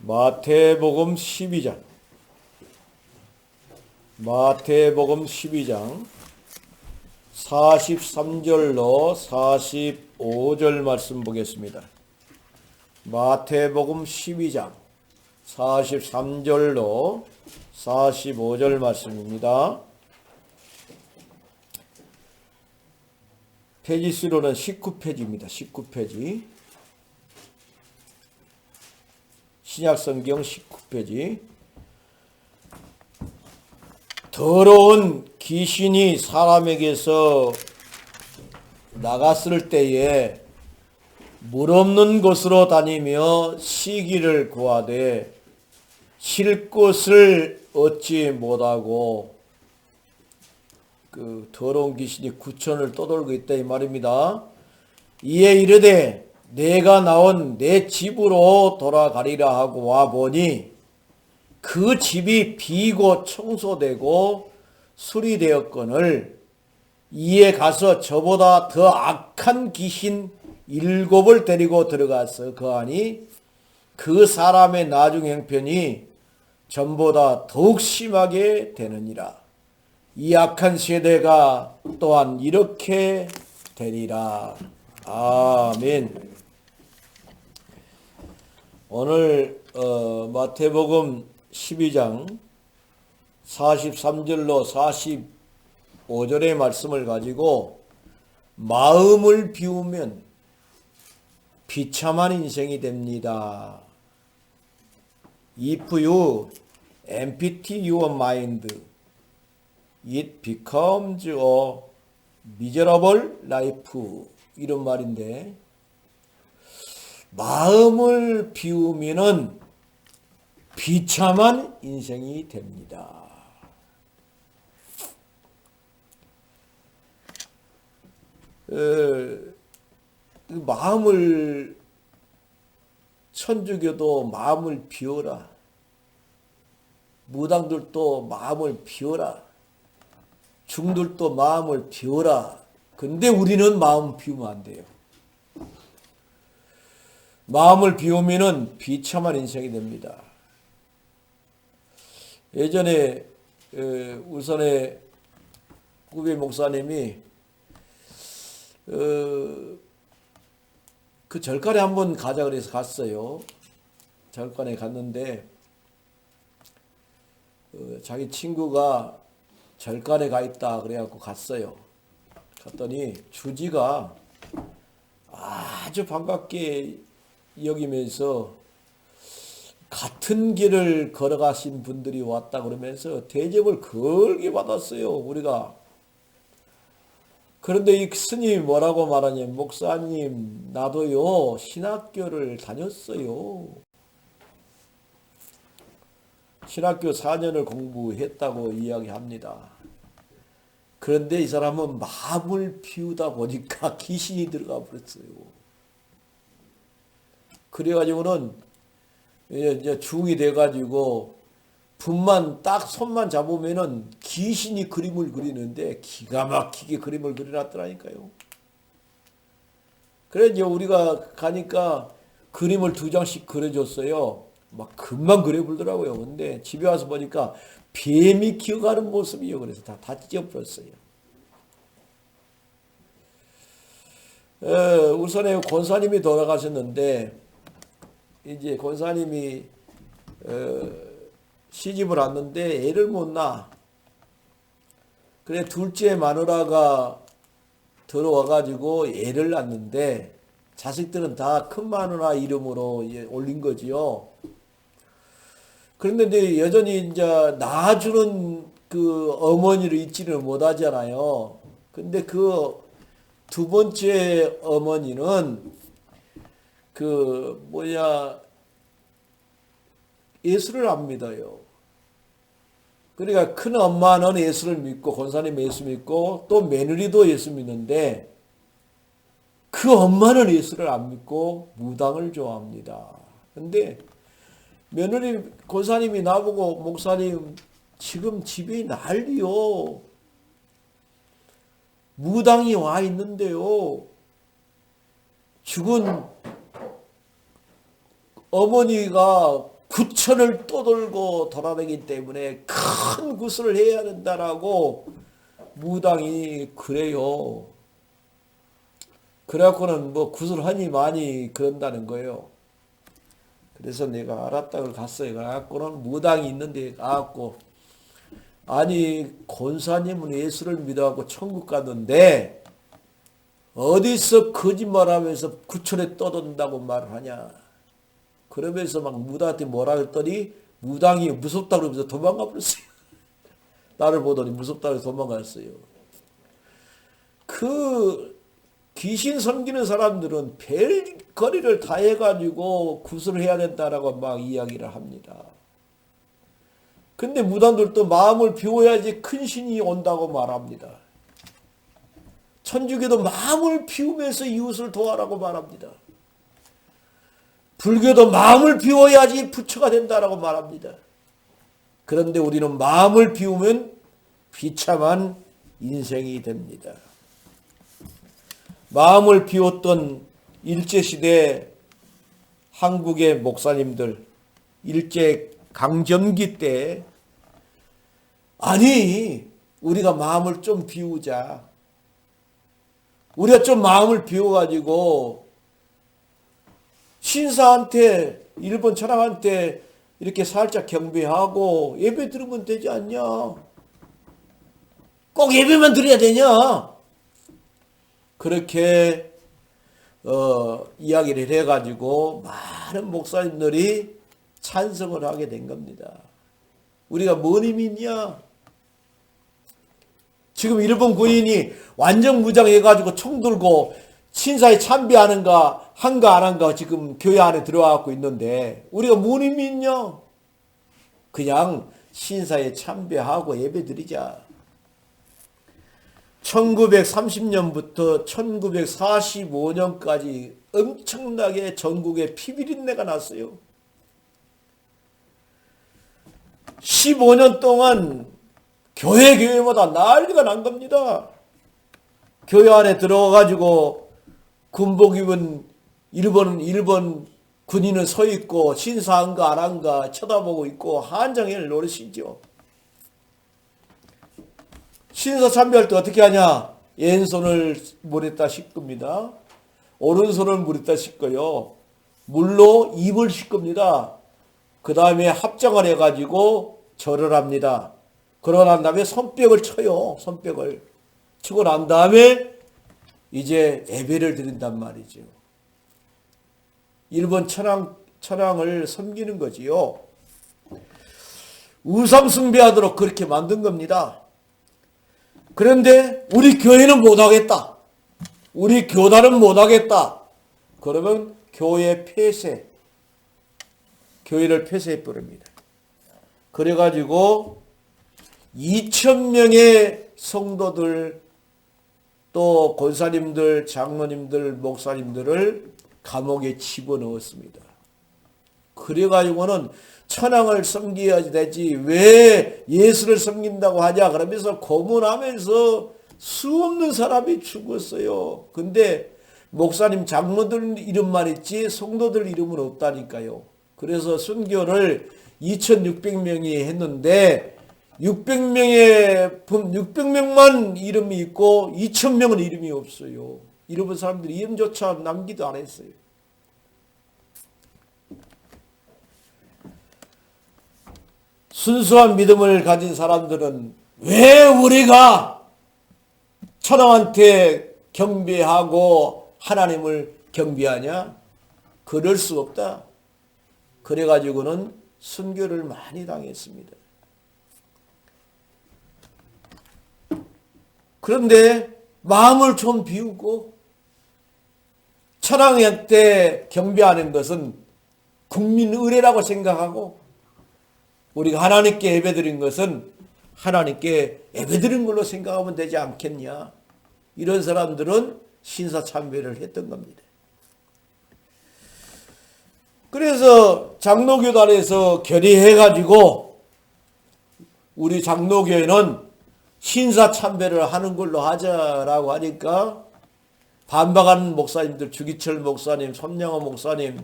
마태복음 12장. 마태복음 12장 43절로 45절 말씀 보겠습니다. 마태복음 12장 43절로 45절 말씀입니다. 페이지 수로는 19페이지입니다. 19페이지. 신약성경 19페이지. 더러운 귀신이 사람에게서 나갔을 때에 물 없는 곳으로 다니며 쉬기를 구하되 쉴 곳을 얻지 못하고 그 더러운 귀신이 구천을 떠돌고 있다 이 말입니다. 이에 이르되 내가 나온 내 집으로 돌아가리라 하고 와보니 그 집이 비고 청소되고 수리되었거늘 이에 가서 저보다 더 악한 귀신 7을 데리고 들어가서 거하니 그 사람의 나중 형편이 전보다 더욱 심하게 되느니라. 이 악한 세대가 또한 이렇게 되리라. 아멘. 오늘 마태복음 12장 43절로 45절의 말씀을 가지고 마음을 비우면 비참한 인생이 됩니다. If you empty your mind, it becomes a miserable life. 이런 말인데, 마음을 비우면은 비참한 인생이 됩니다. 마음을 천주교도 마음을 비워라. 무당들도 마음을 비워라. 중들도 마음을 비워라. 근데 우리는 마음 비우면 안 돼요. 마음을 비우면은 비참한 인생이 됩니다. 예전에 울산의 구배 목사님이 그 절간에 한번 가자 그래서 갔어요. 절간에 갔는데 자기 친구가 절간에 가 있다 그래갖고 갔어요. 갔더니 주지가 아주 반갑게 여기면서 같은 길을 걸어가신 분들이 왔다 그러면서 대접을 걸게 받았어요. 우리가. 그런데 이 스님이 뭐라고 말하냐면, 목사님 나도요 신학교를 다녔어요. 신학교 4년을 공부했다고 이야기합니다. 그런데 이 사람은 마음을 비우다 보니까 귀신이 들어가 버렸어요. 그래가지고는 이제 중이 돼가지고 분만 딱 손만 잡으면은 귀신이 그림을 그리는데 기가 막히게 그림을 그려놨더라니까요. 그래 이제 우리가 가니까 그림을 2장씩 그려줬어요. 막 금방 그려보더라고요. 근데 집에 와서 보니까 뱀이 기어가는 모습이요. 그래서 다 찢어버렸어요. 울산에 권사님이 돌아가셨는데 이제 권사님이 시집을 왔는데 애를 못 낳아. 그래 둘째 마누라가 들어와가지고 애를 낳는데 자식들은 다 큰 마누라 이름으로 올린 거지요. 그런데 이제 여전히 이제 낳아주는 그 어머니를 잊지를 못하잖아요. 근데 그 두 번째 어머니는 예수를 안 믿어요. 그러니까 큰 엄마는 예수를 믿고 권사님 예수 믿고 또 며느리도 예수 믿는데 그 엄마는 예수를 안 믿고 무당을 좋아합니다. 근데 며느리 권사님이 나보고 목사님 지금 집이 난리요. 무당이 와 있는데요. 죽은 어머니가 구천을 떠돌고 돌아다니기 때문에 큰 구슬을 해야 된다라고 무당이 그래요. 그래갖고는 뭐 구슬하니 많이 그런다는 거예요. 그래서 내가 알았다고 갔어요. 그래갖고는 무당이 있는데 가갖고, 아니 권사님은 예수를 믿어갖고 천국 갔는데 어디서 거짓말하면서 구천에 떠돈다고 말을 하냐. 그러면서 막 무당한테 뭐라 했더니 무당이 무섭다고 그러면서 도망가 버렸어요. 나를 보더니 무섭다고 해서 도망갔어요. 그 귀신 섬기는 사람들은 별거리를 다 해가지고 구슬을 해야 된다라고 막 이야기를 합니다. 근데 무당들도 마음을 비워야지 큰 신이 온다고 말합니다. 천주교도 마음을 비우면서 이웃을 도와라고 말합니다. 불교도 마음을 비워야지 부처가 된다라고 말합니다. 그런데 우리는 마음을 비우면 비참한 인생이 됩니다. 마음을 비웠던 일제시대 한국의 목사님들, 일제 강점기 때, 아니 우리가 마음을 좀 비우자. 우리가 좀 마음을 비워가지고 신사한테, 일본 천황한테 이렇게 살짝 경배하고 예배 드리면 되지 않냐? 꼭 예배만 드려야 되냐? 그렇게 이야기를 해가지고 많은 목사님들이 찬성을 하게 된 겁니다. 우리가 뭔 힘이 있냐? 지금 일본 군인이 완전 무장해가지고 총 들고 신사에 참배하는가 한가 안 한가 지금 교회 안에 들어와갖고 있는데 우리가 뭔 힘이 있냐? 그냥 신사에 참배하고 예배드리자. 1930년부터 1945년까지 엄청나게 전국에 피비린내가 났어요. 15년 동안 교회마다 난리가 난 겁니다. 교회 안에 들어가가지고 군복 입은 일본 군인은 서 있고 신사한가 안 한가 쳐다보고 있고 한장일 노릇이죠. 신사 참배할 때 어떻게 하냐? 왼손을 물에다 씻깁니다. 오른손을 물에다 씻고요. 물로 입을 씻깁니다. 그 다음에 합장을 해가지고 절을 합니다. 그러고 난 다음에 손뼉을 쳐요. 손뼉을 치고 난 다음에 이제 예배를 드린단 말이죠. 일본 천황을 섬기는 거지요. 우상 숭배하도록 그렇게 만든 겁니다. 그런데 우리 교회는 못하겠다. 우리 교단은 못하겠다. 그러면 교회 폐쇄. 교회를 폐쇄해 버립니다. 그래가지고 2,000명의 성도들 또 권사님들, 장로님들, 목사님들을 감옥에 집어넣었습니다. 그래가지고는 천황을 섬겨야 되지 왜 예수를 섬긴다고 하냐 그러면서 고문하면서 수없는 사람이 죽었어요. 근데 목사님 장로들 이름만 있지 성도들 이름은 없다니까요. 그래서 순교를 2,600명이 했는데 600명만 이름이 있고 2,000명은 이름이 없어요. 이름은 사람들이 이름조차 남기도 안 했어요. 순수한 믿음을 가진 사람들은 왜 우리가 천황한테 경배하고 하나님을 경배하냐? 그럴 수 없다. 그래가지고는 순교를 많이 당했습니다. 그런데 마음을 좀 비우고 천황한테 경배하는 것은 국민 의례라고 생각하고 우리가 하나님께 예배드린 것은 하나님께 예배드린 걸로 생각하면 되지 않겠냐. 이런 사람들은 신사참배를 했던 겁니다. 그래서 장로교단에서 결의해가지고 우리 장로교회는 신사참배를 하는 걸로 하자라고 하니까 반박하는 목사님들, 주기철 목사님, 손영호 목사님,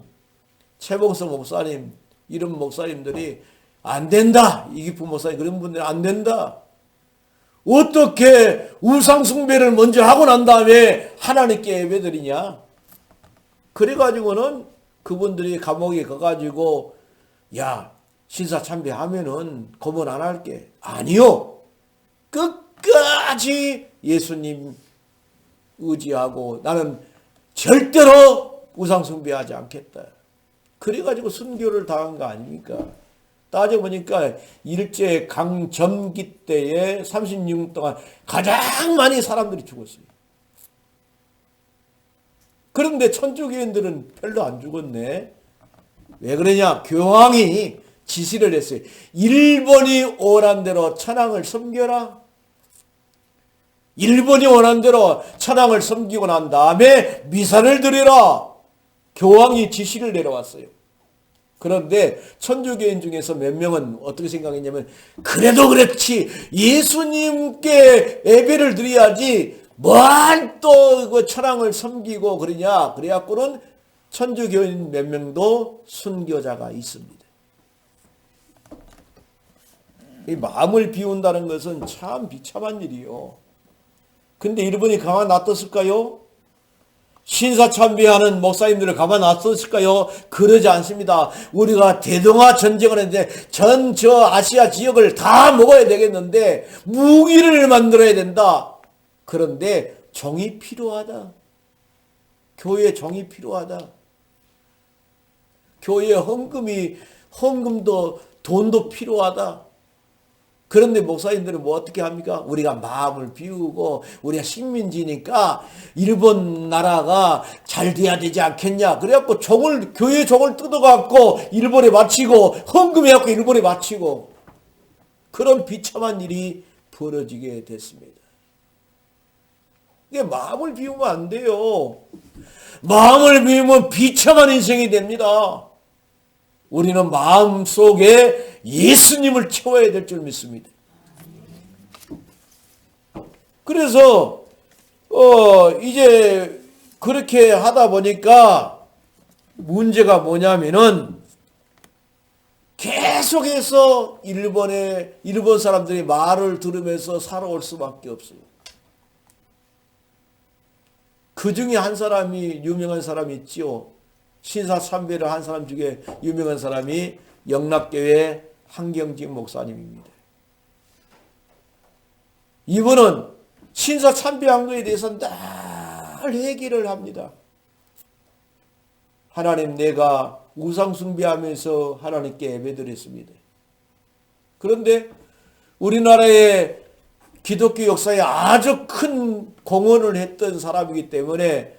최봉석 목사님 이런 목사님들이 안 된다. 이기품 목사님 그런 분들이 안 된다. 어떻게 우상숭배를 먼저 하고 난 다음에 하나님께 예배드리냐. 그래가지고는 그분들이 감옥에 가가지고 야 신사참배하면은 고문 안 할게. 아니요. 끝까지 예수님 의지하고 나는 절대로 우상숭배하지 않겠다. 그래가지고 순교를 당한 거 아닙니까? 따져보니까 일제 강점기 때에 36년 동안 가장 많이 사람들이 죽었어요. 그런데 천주교인들은 별로 안 죽었네. 왜 그러냐? 교황이 지시를 했어요. 일본이 원한 대로 천황을 섬겨라. 일본이 원한 대로 천황을 섬기고 난 다음에 미사를 드리라. 교황이 지시를 내려왔어요. 그런데 천주교인 중에서 몇 명은 어떻게 생각했냐면 그래도 그렇지 예수님께 예배를 드려야지 뭐한 또 그 천황을 섬기고 그러냐. 그래갖고는 천주교인 몇 명도 순교자가 있습니다. 이 마음을 비운다는 것은 참 비참한 일이요. 근데 일본이 가만 놔뒀을까요? 신사참배하는 목사님들을 가만 놔뒀을까요? 그러지 않습니다. 우리가 대동아 전쟁을 했는데 전 저 아시아 지역을 다 먹어야 되겠는데 무기를 만들어야 된다. 그런데 정이 필요하다. 교회에 정이 필요하다. 교회에 헌금도 돈도 필요하다. 그런데 목사님들은 뭐 어떻게 합니까? 우리가 마음을 비우고 우리가 식민지니까 일본 나라가 잘 돼야 되지 않겠냐. 그래갖고 교회 종을 뜯어갖고 일본에 바치고 헌금해갖고 일본에 바치고 그런 비참한 일이 벌어지게 됐습니다. 이게 마음을 비우면 안 돼요. 마음을 비우면 비참한 인생이 됩니다. 우리는 마음속에 예수님을 채워야 될 줄 믿습니다. 그래서 이제 그렇게 하다 보니까 문제가 뭐냐면은 계속해서 일본 사람들이 말을 들으면서 살아올 수밖에 없어요. 그 중에 한 사람이 유명한 사람이 있지요. 신사참배를 한 사람 중에 유명한 사람이 영락교회 한경직 목사님입니다. 이분은 신사참배한 것에 대해서 늘 얘기를 합니다. 하나님, 내가 우상숭배하면서 하나님께 예배드렸습니다. 그런데 우리나라의 기독교 역사에 아주 큰 공헌을 했던 사람이기 때문에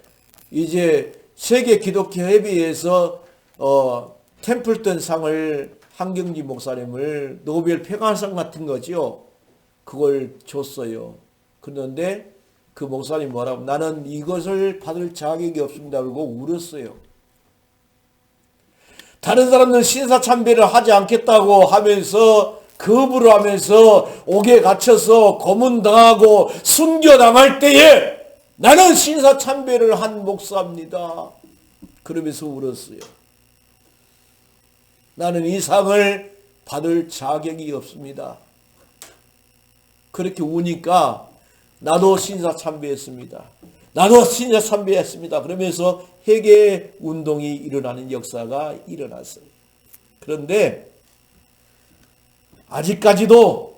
이제 세계 기독교 협의회에서 템플턴 상을 한경직 목사님을 노벨 평화상 같은 거죠. 그걸 줬어요. 그런데 그 목사님 뭐라고 나는 이것을 받을 자격이 없습니다. 그러고 울었어요. 다른 사람들은 신사참배를 하지 않겠다고 하면서 거부를 하면서 옥에 갇혀서 고문당하고 순교당할 때에 나는 신사참배를 한 목사입니다. 그러면서 울었어요. 나는 이 상을 받을 자격이 없습니다. 그렇게 우니까 나도 신사참배했습니다. 나도 신사참배했습니다. 그러면서 회개 운동이 일어나는 역사가 일어났어요. 그런데 아직까지도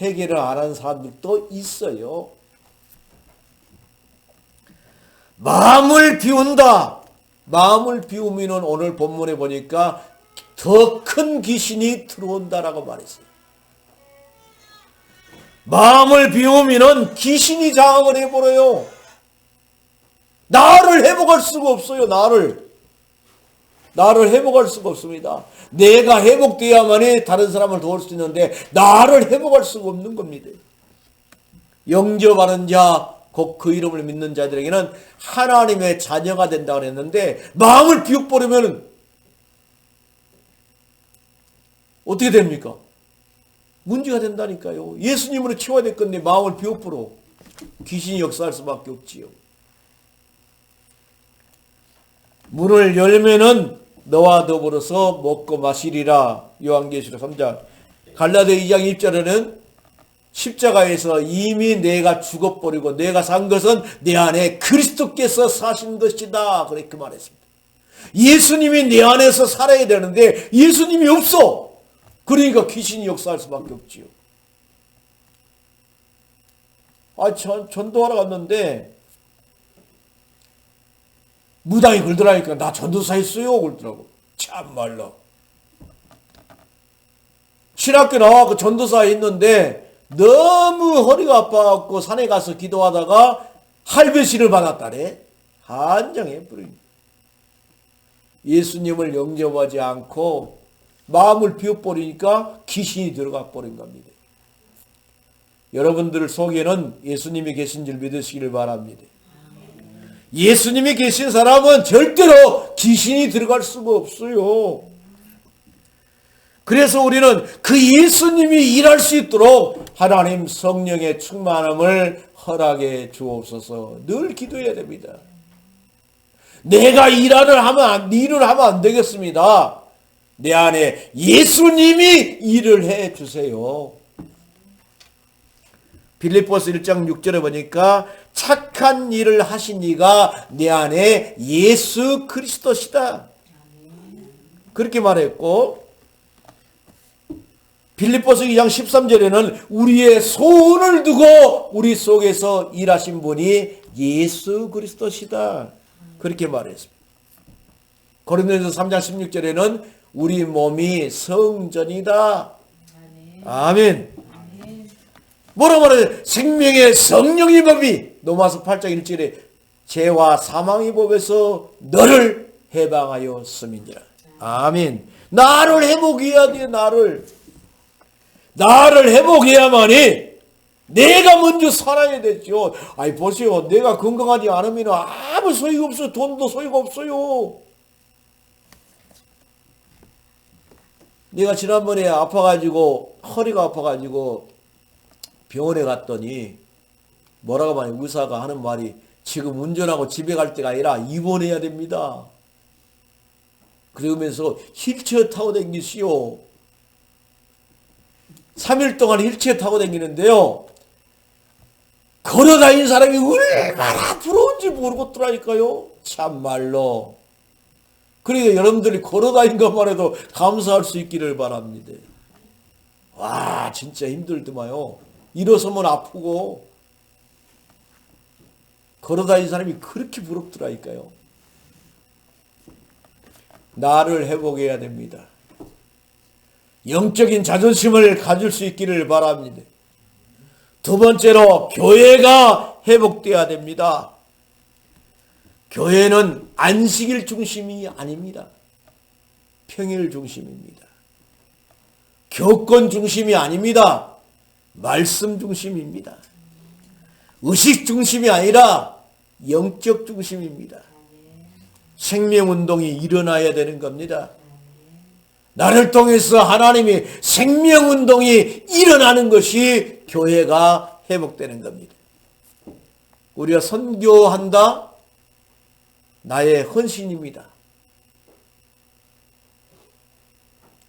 회개를 안 한 사람들도 있어요. 마음을 비운다. 마음을 비우면 오늘 본문에 보니까 더 큰 귀신이 들어온다라고 말했어요. 마음을 비우면 귀신이 장악을 해버려요. 나를 회복할 수가 없어요. 나를 회복할 수가 없습니다. 내가 회복되어야만이 다른 사람을 도울 수 있는데 나를 회복할 수가 없는 겁니다. 영접하는 자, 곧 그 이름을 믿는 자들에게는 하나님의 자녀가 된다고 그랬는데 마음을 비워버리면 어떻게 됩니까? 문제가 된다니까요. 예수님으로 채워야 될 건데 마음을 비워버려 귀신이 역사할 수밖에 없지요. 문을 열면은 너와 더불어서 먹고 마시리라. 요한계시록 3장. 갈라디아 2장 1절에는 십자가에서 이미 내가 죽어버리고 내가 산 것은 내 안에 그리스도께서 사신 것이다. 그렇게 말했습니다. 예수님이 내 안에서 살아야 되는데 예수님이 없어. 그러니까 귀신이 역사할 수밖에 없지요. 전도하러 갔는데 무당이 그러더라니까. 나 전도사 했어요. 그러더라고. 참말로. 신학교 나와서 전도사 했는데 너무 허리가 아파갖고 산에 가서 기도하다가 할배신을 받았다네. 한장해 버린. 예수님을 영접하지 않고 마음을 비워버리니까 귀신이 들어가 버린 겁니다. 여러분들 속에는 예수님이 계신 줄 믿으시기를 바랍니다. 예수님이 계신 사람은 절대로 귀신이 들어갈 수가 없어요. 그래서 우리는 그 예수님이 일할 수 있도록 하나님 성령의 충만함을 허락해 주옵소서. 늘 기도해야 됩니다. 내가 일을 하면 안 되겠습니다. 내 안에 예수님이 일을 해 주세요. 빌립보서 1장 6절에 보니까 착한 일을 하신 이가 내 안에 예수 그리스도시다. 그렇게 말했고, 빌립보서 2장 13절에는 우리의 소원을 두고 우리 속에서 일하신 분이 예수 그리스도시다. 그렇게 말했습니다. 고린도전서 3장 16절에는 우리 몸이 성전이다. 아멘. 뭐라 말해? 생명의 성령의 법이 로마서 8장 1절에 죄와 사망의 법에서 너를 해방하였음이니라. 아멘. 나를 회복해야 돼. 나를 회복해야만이 내가 먼저 살아야 되죠. 아이 보세요. 내가 건강하지 않으면 아무 소용이 없어요. 돈도 소용이 없어요. 내가 지난번에 허리가 아파가지고 병원에 갔더니 뭐라고 말해? 의사가 하는 말이 지금 운전하고 집에 갈 때가 아니라 입원해야 됩니다. 그러면서 휠체어 타고 다니시오. 3일 동안 휠체어 타고 다니는데요. 걸어다니는 사람이 얼마나 부러운지 모르겠더라니까요. 참말로. 그러니까 여러분들이 걸어다니는 것만 해도 감사할 수 있기를 바랍니다. 와, 진짜 힘들더만요. 일어서면 아프고 걸어다니는 사람이 그렇게 부럽더라니까요. 나를 회복해야 됩니다. 영적인 자존심을 가질 수 있기를 바랍니다. 두 번째로 교회가 회복돼야 됩니다. 교회는 안식일 중심이 아닙니다. 평일 중심입니다. 교권 중심이 아닙니다. 말씀 중심입니다. 의식 중심이 아니라 영적 중심입니다. 생명운동이 일어나야 되는 겁니다. 나를 통해서 하나님이 생명운동이 일어나는 것이 교회가 회복되는 겁니다. 우리가 선교한다? 나의 헌신입니다.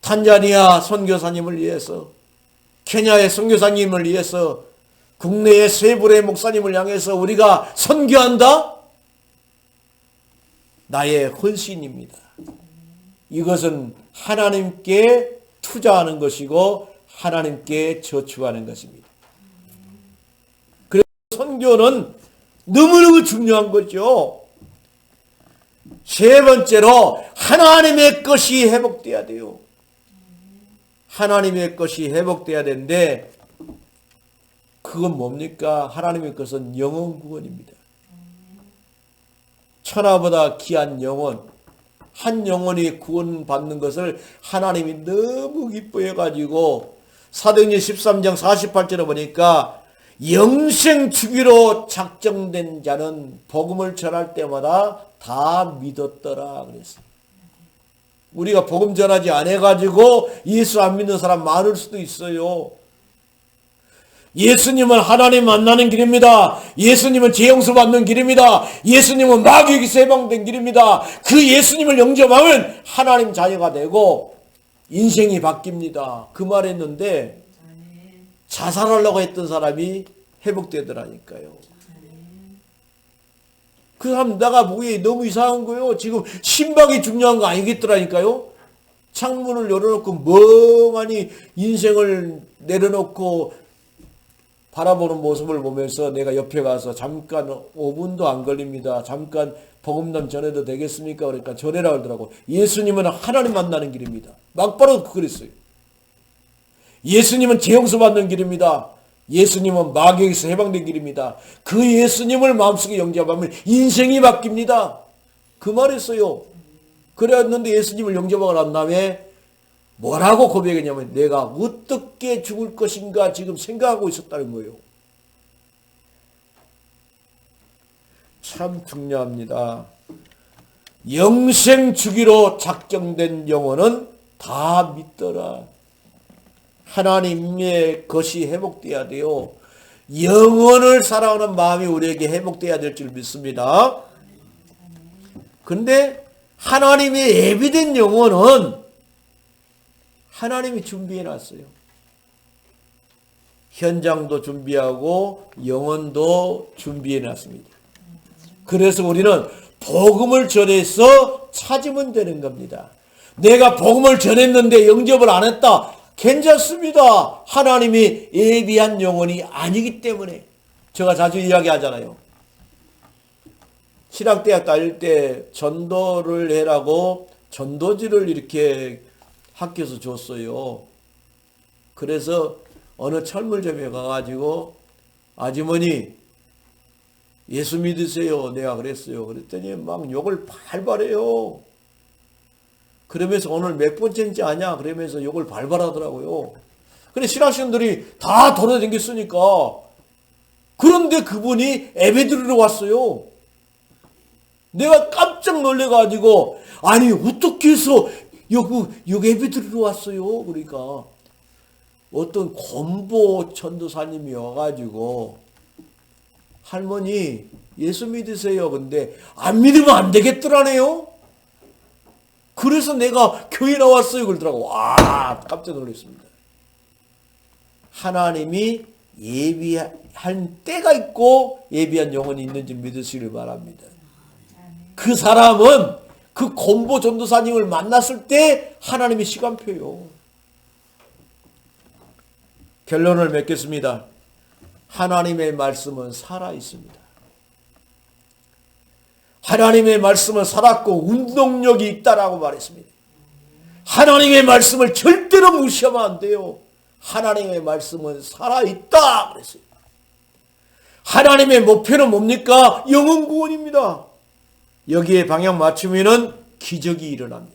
탄자니아 선교사님을 위해서, 케냐의 선교사님을 위해서, 국내의 세불의 목사님을 향해서 우리가 선교한다? 나의 헌신입니다. 이것은 하나님께 투자하는 것이고 하나님께 저축하는 것입니다. 그래서 선교는 너무너무 중요한 거죠. 세 번째로 하나님의 것이 회복돼야 돼요. 하나님의 것이 회복돼야 되는데 그건 뭡니까? 하나님의 것은 영혼 구원입니다. 천하보다 귀한 영혼, 한 영혼이 구원받는 것을 하나님이 너무 기뻐해가지고 사도행전 13장 48절에 보니까 영생 주기로 작정된 자는 복음을 전할 때마다 다 믿었더라 그랬어요. 우리가 복음 전하지 않아가지고 예수 안 믿는 사람 많을 수도 있어요. 예수님은 하나님 만나는 길입니다. 예수님은 죄 용서 받는 길입니다. 예수님은 마귀에게서 해방된 길입니다. 그 예수님을 영접하면 하나님 자녀가 되고 인생이 바뀝니다. 그 말했는데 자살하려고 했던 사람이 회복되더라니까요. 그 사람 내가 보기에 너무 이상한 거예요. 지금 신방이 중요한 거 아니겠더라니까요. 창문을 열어놓고 멍하니 인생을 내려놓고 바라보는 모습을 보면서 내가 옆에 가서 잠깐 5분도 안 걸립니다. 잠깐 복음담 전해도 되겠습니까? 그러니까 전해라 그러더라고. 예수님은 하나님 만나는 길입니다. 막바로 그랬어요. 예수님은 죄 용서 받는 길입니다. 예수님은 마귀에게서 해방된 길입니다. 그 예수님을 마음속에 영접하면 인생이 바뀝니다. 그 말했어요. 그랬는데 예수님을 영접하고 난 다음에 뭐라고 고백했냐면 내가 어떻게 죽을 것인가 지금 생각하고 있었다는 거예요. 참 중요합니다. 영생 주기로 작정된 영혼은 다 믿더라. 하나님의 것이 회복돼야 돼요. 영혼을 사랑하는 마음이 우리에게 회복돼야 될 줄 믿습니다. 그런데 하나님의 예비된 영혼은 하나님이 준비해놨어요. 현장도 준비하고 영혼도 준비해놨습니다. 그래서 우리는 복음을 전해서 찾으면 되는 겁니다. 내가 복음을 전했는데 영접을 안 했다. 괜찮습니다. 하나님이 예비한 영혼이 아니기 때문에. 제가 자주 이야기하잖아요. 신학대학 다닐 때 전도를 해라고 전도지를 이렇게 학교에서 줬어요. 그래서 어느 철물점에 가가지고 아주머니 예수 믿으세요. 내가 그랬어요. 그랬더니 막 욕을 발발해요. 그러면서 오늘 몇 번째인지 아냐? 그러면서 욕을 발발하더라고요. 근데 신학생들이 다 돌아다녔으니까. 그런데 그분이 예배드리러 왔어요. 내가 깜짝 놀래가지고 아니 어떻게 해서 여기 예배드리러 왔어요. 그러니까 어떤 권보 전도사님이 와가지고 할머니 예수 믿으세요. 근데 안 믿으면 안 되겠더라네요. 그래서 내가 교회 나왔어요. 그러더라고. 와 깜짝 놀랐습니다. 하나님이 예비한 때가 있고 예비한 영혼이 있는지 믿으시길 바랍니다. 그 사람은 그 권보 전도사님을 만났을 때 하나님의 시간표요. 결론을 맺겠습니다. 하나님의 말씀은 살아있습니다. 하나님의 말씀은 살았고 운동력이 있다라고 말했습니다. 하나님의 말씀을 절대로 무시하면 안 돼요. 하나님의 말씀은 살아있다 그랬어요. 하나님의 목표는 뭡니까? 영혼 구원입니다. 여기에 방향 맞추면은 기적이 일어납니다.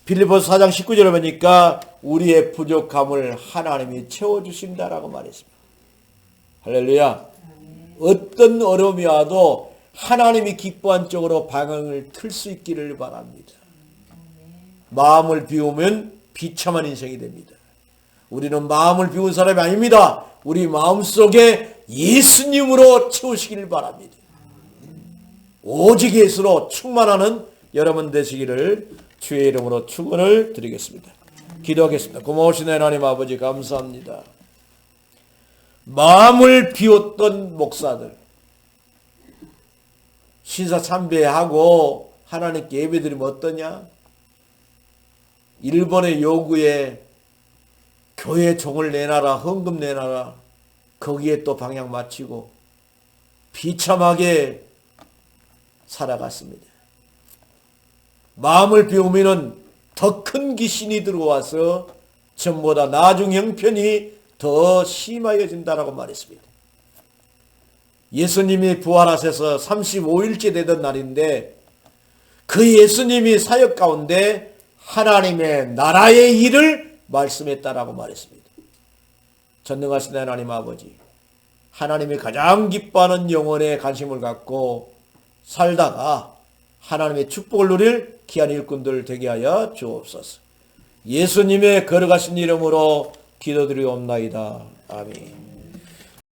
빌립보서 4장 19절을 보니까 우리의 부족함을 하나님이 채워주신다라고 말했습니다. 할렐루야. 어떤 어려움이 와도 하나님이 기뻐한 쪽으로 방향을 틀 수 있기를 바랍니다. 마음을 비우면 비참한 인생이 됩니다. 우리는 마음을 비운 사람이 아닙니다. 우리 마음속에 예수님으로 채우시기를 바랍니다. 오직 예수로 충만하는 여러분 되시기를 주의 이름으로 축원을 드리겠습니다. 기도하겠습니다. 고마우신 하나님 아버지 감사합니다. 마음을 비웠던 목사들 신사 참배하고 하나님께 예배드리면 어떠냐? 일본의 요구에 교회 종을 내놔라, 헌금 내놔라. 거기에 또 방향 맞추고 비참하게 살아갔습니다. 마음을 비우면은 더 큰 귀신이 들어와서 전보다 나중 형편이 더 심해진다라고 말했습니다. 예수님이 부활하셔서 35일째 되던 날인데 그 예수님이 사역 가운데 하나님의 나라의 일을 말씀했다라고 말했습니다. 전능하신 하나님 아버지, 하나님이 가장 기뻐하는 영혼에 관심을 갖고 살다가 하나님의 축복을 누릴 귀한 일꾼들 되게 하여 주옵소서. 예수님의 걸어가신 이름으로 기도드리옵나이다. 아멘.